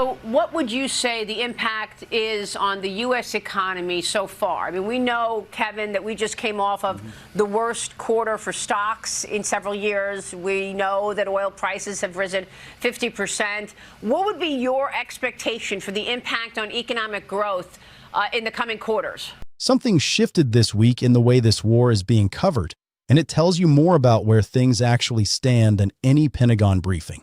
So what would you say the impact is on the U.S. economy so far? I mean, we know, Kevin, that we just came off of the worst quarter for stocks in several years. We know that oil prices have risen 50%. What would be your expectation for the impact on economic growth in the coming quarters? Something shifted this week in the way this war is being covered, and it tells you more about where things actually stand than any Pentagon briefing.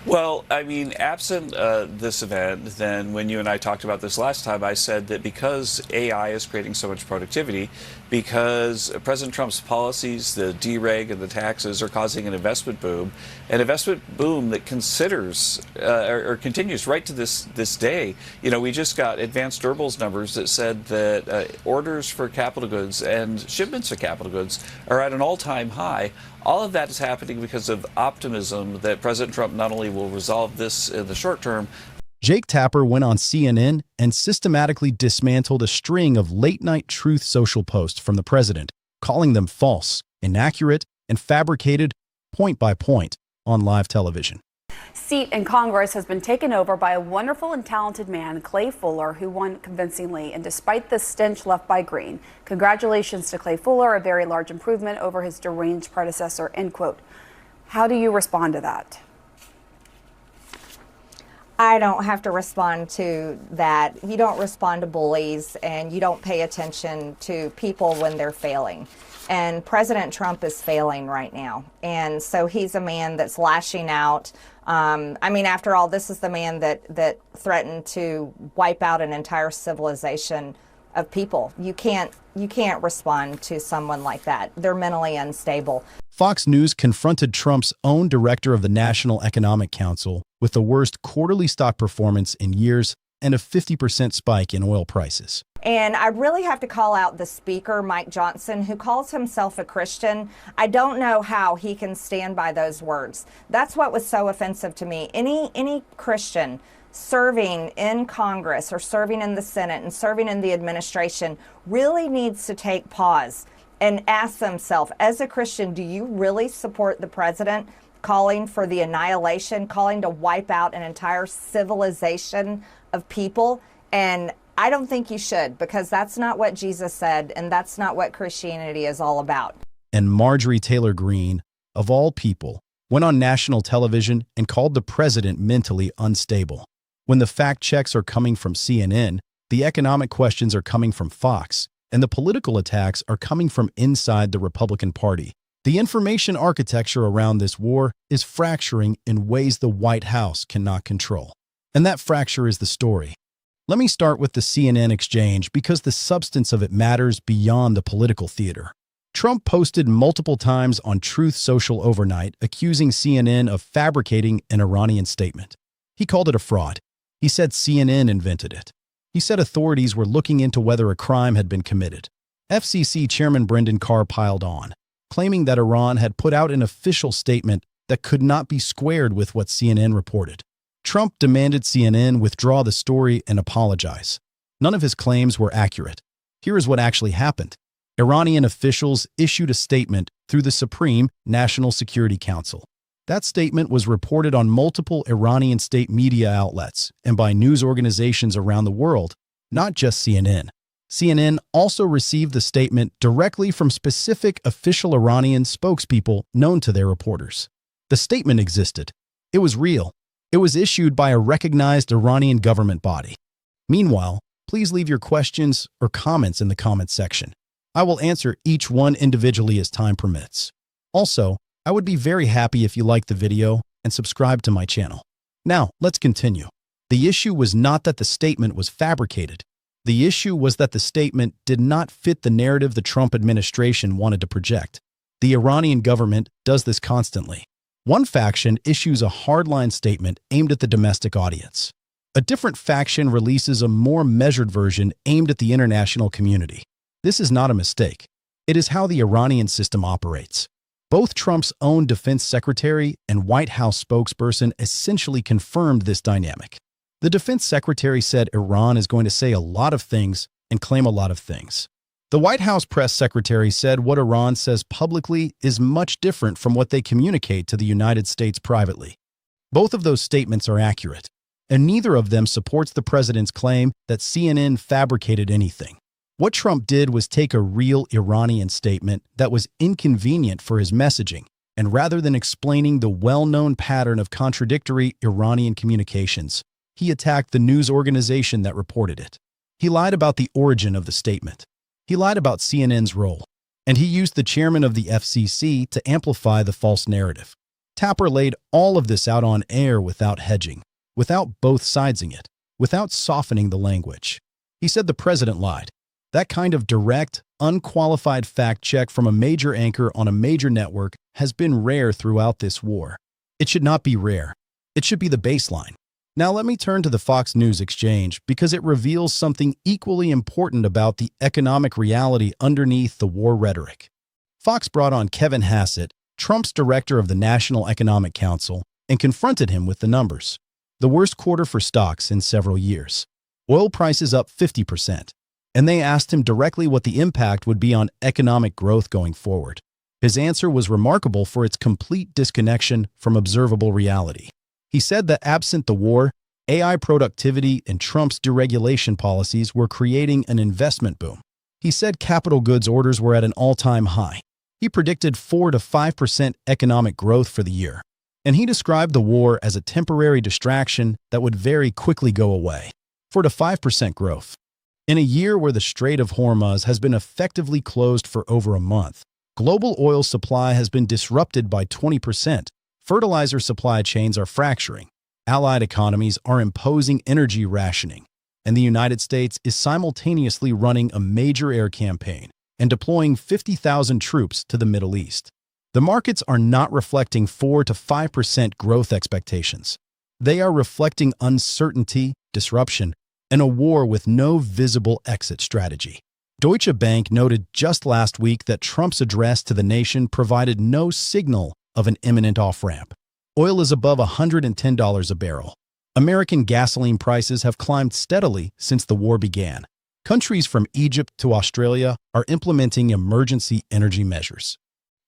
Well, I mean, absent this event, then when you and I talked about this last time, I said that because AI is creating so much productivity, because President Trump's policies, the dereg and the taxes are causing an investment boom that considers or continues right to this day. You know, we just got Advanced Durables numbers that said that orders for capital goods and shipments of capital goods are at an all-time high. All of that is happening because of optimism that President Trump not only will resolve this in the short term. Jake Tapper went on CNN and systematically dismantled a string of late-night truth social posts from the president, calling them false, inaccurate, and fabricated point by point on live television. Seat in Congress has been taken over by a wonderful and talented man, Clay Fuller, who won convincingly. And despite the stench left by Green, congratulations to Clay Fuller, a very large improvement over his deranged predecessor, end quote. How do you respond to that? I don't have to respond to that. You don't respond to bullies, and you don't pay attention to people when they're failing. And President Trump is failing right now. And so he's a man that's lashing out. I mean, after all, this is the man that threatened to wipe out an entire civilization of people. You can't respond to someone like that. They're mentally unstable. Fox News confronted Trump's own director of the National Economic Council with the worst quarterly stock performance in years and a 50% spike in oil prices. And I really have to call out the speaker, Mike Johnson, who calls himself a Christian. I don't know how he can stand by those words. That's what was so offensive to me. Any Christian serving in Congress or serving in the Senate and serving in the administration really needs to take pause and ask themselves, as a Christian, do you really support the president calling for the annihilation, calling to wipe out an entire civilization of people? And I don't think you should, because that's not what Jesus said, and that's not what Christianity is all about. And Marjorie Taylor Greene, of all people, went on national television and called the president mentally unstable. When the fact checks are coming from CNN, the economic questions are coming from Fox, and the political attacks are coming from inside the Republican Party. The information architecture around this war is fracturing in ways the White House cannot control. And that fracture is the story. Let me start with the CNN exchange because the substance of it matters beyond the political theater. Trump posted multiple times on Truth Social overnight, accusing CNN of fabricating an Iranian statement. He called it a fraud. He said CNN invented it. He said authorities were looking into whether a crime had been committed. FCC Chairman Brendan Carr piled on, claiming that Iran had put out an official statement that could not be squared with what CNN reported. Trump demanded CNN withdraw the story and apologize. None of his claims were accurate. Here is what actually happened. Iranian officials issued a statement through the Supreme National Security Council. That statement was reported on multiple Iranian state media outlets and by news organizations around the world, not just CNN. CNN also received the statement directly from specific official Iranian spokespeople known to their reporters. The statement existed. It was real. It was issued by a recognized Iranian government body. Meanwhile, please leave your questions or comments in the comments section. I will answer each one individually as time permits. Also, I would be very happy if you liked the video and subscribe to my channel. Now, let's continue. The issue was not that the statement was fabricated. The issue was that the statement did not fit the narrative the Trump administration wanted to project. The Iranian government does this constantly. One faction issues a hardline statement aimed at the domestic audience. A different faction releases a more measured version aimed at the international community. This is not a mistake. It is how the Iranian system operates. Both Trump's own defense secretary and White House spokesperson essentially confirmed this dynamic. The defense secretary said Iran is going to say a lot of things and claim a lot of things. The White House press secretary said what Iran says publicly is much different from what they communicate to the United States privately. Both of those statements are accurate. and neither of them supports the president's claim that CNN fabricated anything. What Trump did was take a real Iranian statement that was inconvenient for his messaging, and rather than explaining the well-known pattern of contradictory Iranian communications, he attacked the news organization that reported it. He lied about the origin of the statement. He lied about CNN's role. And he used the chairman of the FCC to amplify the false narrative. Tapper laid all of this out on air without hedging, without both sidesing it, without softening the language. He said the president lied. That kind of direct, unqualified fact check from a major anchor on a major network has been rare throughout this war. It should not be rare. It should be the baseline. Now let me turn to the Fox News exchange because it reveals something equally important about the economic reality underneath the war rhetoric. Fox brought on Kevin Hassett, Trump's director of the National Economic Council, and confronted him with the numbers. The worst quarter for stocks in several years. Oil prices up 50%. And they asked him directly what the impact would be on economic growth going forward. His answer was remarkable for its complete disconnection from observable reality. He said that absent the war, AI productivity and Trump's deregulation policies were creating an investment boom. He said capital goods orders were at an all-time high. He predicted 4 to 5% economic growth for the year. And he described the war as a temporary distraction that would very quickly go away. 4 to 5% growth. In a year where the Strait of Hormuz has been effectively closed for over a month, global oil supply has been disrupted by 20%. Fertilizer supply chains are fracturing. Allied economies are imposing energy rationing. And the United States is simultaneously running a major air campaign and deploying 50,000 troops to the Middle East. The markets are not reflecting 4 to 5% growth expectations. They are reflecting uncertainty, disruption, and a war with no visible exit strategy. Deutsche Bank noted just last week that Trump's address to the nation provided no signal of an imminent off-ramp. Oil is above $110 a barrel. American gasoline prices have climbed steadily since the war began. Countries from Egypt to Australia are implementing emergency energy measures.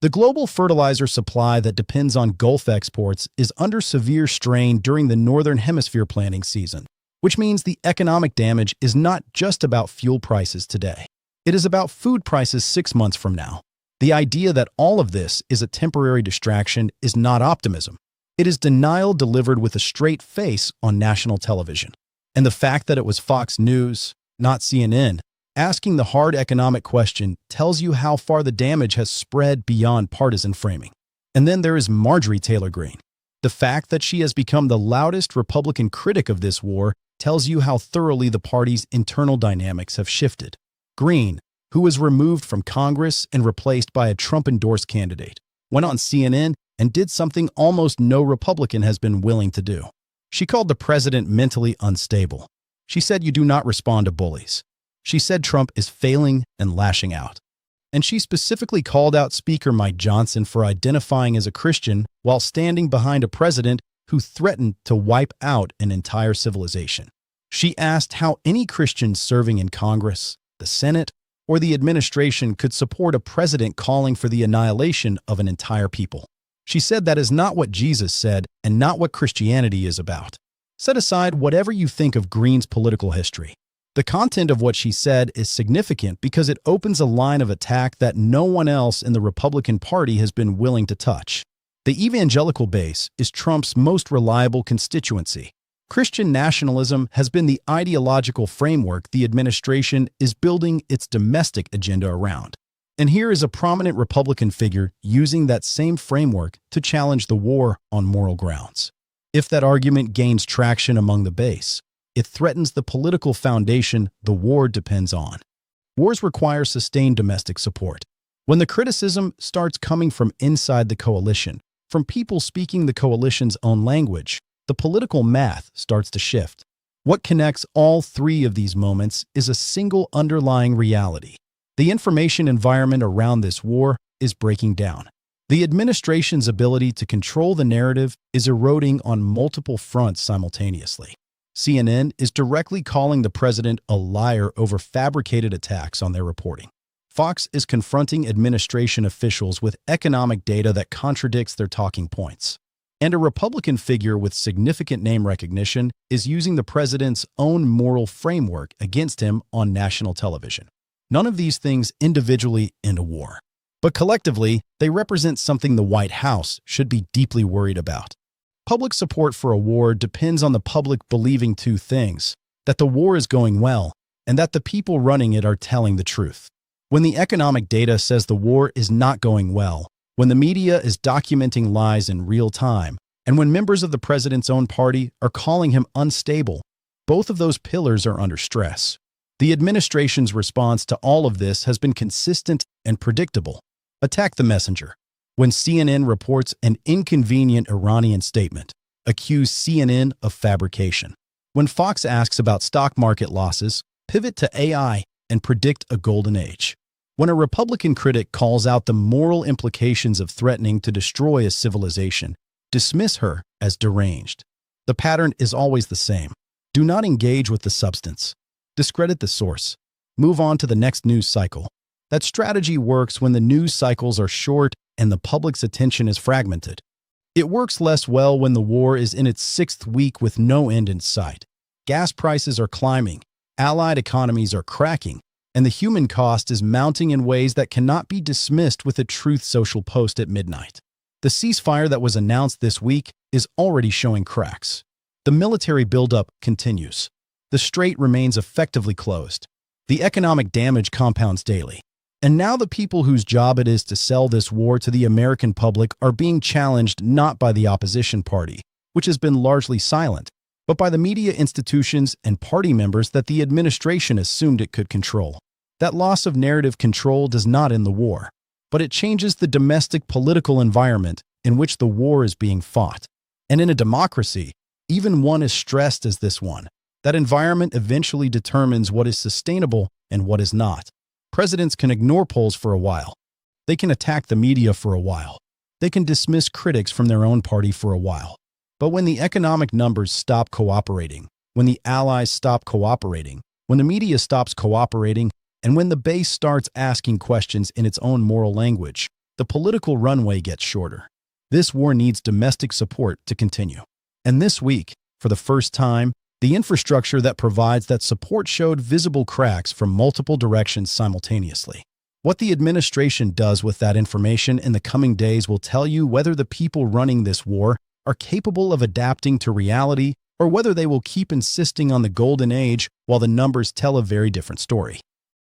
The global fertilizer supply that depends on Gulf exports is under severe strain during the Northern Hemisphere planting season, which means the economic damage is not just about fuel prices today. It is about food prices 6 months from now. The idea that all of this is a temporary distraction is not optimism. It is denial delivered with a straight face on national television. And the fact that it was Fox News, not CNN, asking the hard economic question tells you how far the damage has spread beyond partisan framing. And then there is Marjorie Taylor Greene. The fact that she has become the loudest Republican critic of this war tells you how thoroughly the party's internal dynamics have shifted. Greene, who was removed from Congress and replaced by a Trump-endorsed candidate, went on CNN and did something almost no Republican has been willing to do. She called the president mentally unstable. She said you do not respond to bullies. She said Trump is failing and lashing out. And she specifically called out Speaker Mike Johnson for identifying as a Christian while standing behind a president who threatened to wipe out an entire civilization. She asked how any Christians serving in Congress, the Senate, or the administration could support a president calling for the annihilation of an entire people. She said that is not what Jesus said and not what Christianity is about. Set aside whatever you think of Greene's political history. The content of what she said is significant because it opens a line of attack that no one else in the Republican Party has been willing to touch. The evangelical base is Trump's most reliable constituency. Christian nationalism has been the ideological framework the administration is building its domestic agenda around. And here is a prominent Republican figure using that same framework to challenge the war on moral grounds. If that argument gains traction among the base, it threatens the political foundation the war depends on. Wars require sustained domestic support. When the criticism starts coming from inside the coalition, from people speaking the coalition's own language, the political math starts to shift. What connects all three of these moments is a single underlying reality. The information environment around this war is breaking down. The administration's ability to control the narrative is eroding on multiple fronts simultaneously. CNN is directly calling the president a liar over fabricated attacks on their reporting. Fox is confronting administration officials with economic data that contradicts their talking points. And a Republican figure with significant name recognition is using the president's own moral framework against him on national television. None of these things individually end a war, but collectively, they represent something the White House should be deeply worried about. Public support for a war depends on the public believing two things: that the war is going well and that the people running it are telling the truth. When the economic data says the war is not going well, when the media is documenting lies in real time, and when members of the president's own party are calling him unstable, both of those pillars are under stress. The administration's response to all of this has been consistent and predictable. Attack the messenger. When CNN reports an inconvenient Iranian statement, accuse CNN of fabrication. When Fox asks about stock market losses, pivot to AI and predict a golden age. When a Republican critic calls out the moral implications of threatening to destroy a civilization, dismiss her as deranged. The pattern is always the same. Do not engage with the substance. Discredit the source. Move on to the next news cycle. That strategy works when the news cycles are short and the public's attention is fragmented. It works less well when the war is in its 6th week with no end in sight. Gas prices are climbing, allied economies are cracking, and the human cost is mounting in ways that cannot be dismissed with a Truth Social post at midnight. The ceasefire that was announced this week is already showing cracks. The military buildup continues. The strait remains effectively closed. The economic damage compounds daily. And now the people whose job it is to sell this war to the American public are being challenged not by the opposition party, which has been largely silent, but by the media institutions and party members that the administration assumed it could control. That loss of narrative control does not end the war, but it changes the domestic political environment in which the war is being fought. And in a democracy, even one as stressed as this one, that environment eventually determines what is sustainable and what is not. Presidents can ignore polls for a while. They can attack the media for a while. They can dismiss critics from their own party for a while. But when the economic numbers stop cooperating, when the allies stop cooperating, when the media stops cooperating, and when the base starts asking questions in its own moral language, the political runway gets shorter. This war needs domestic support to continue. And this week, for the first time, the infrastructure that provides that support showed visible cracks from multiple directions simultaneously. What the administration does with that information in the coming days will tell you whether the people running this war are capable of adapting to reality or whether they will keep insisting on the golden age while the numbers tell a very different story.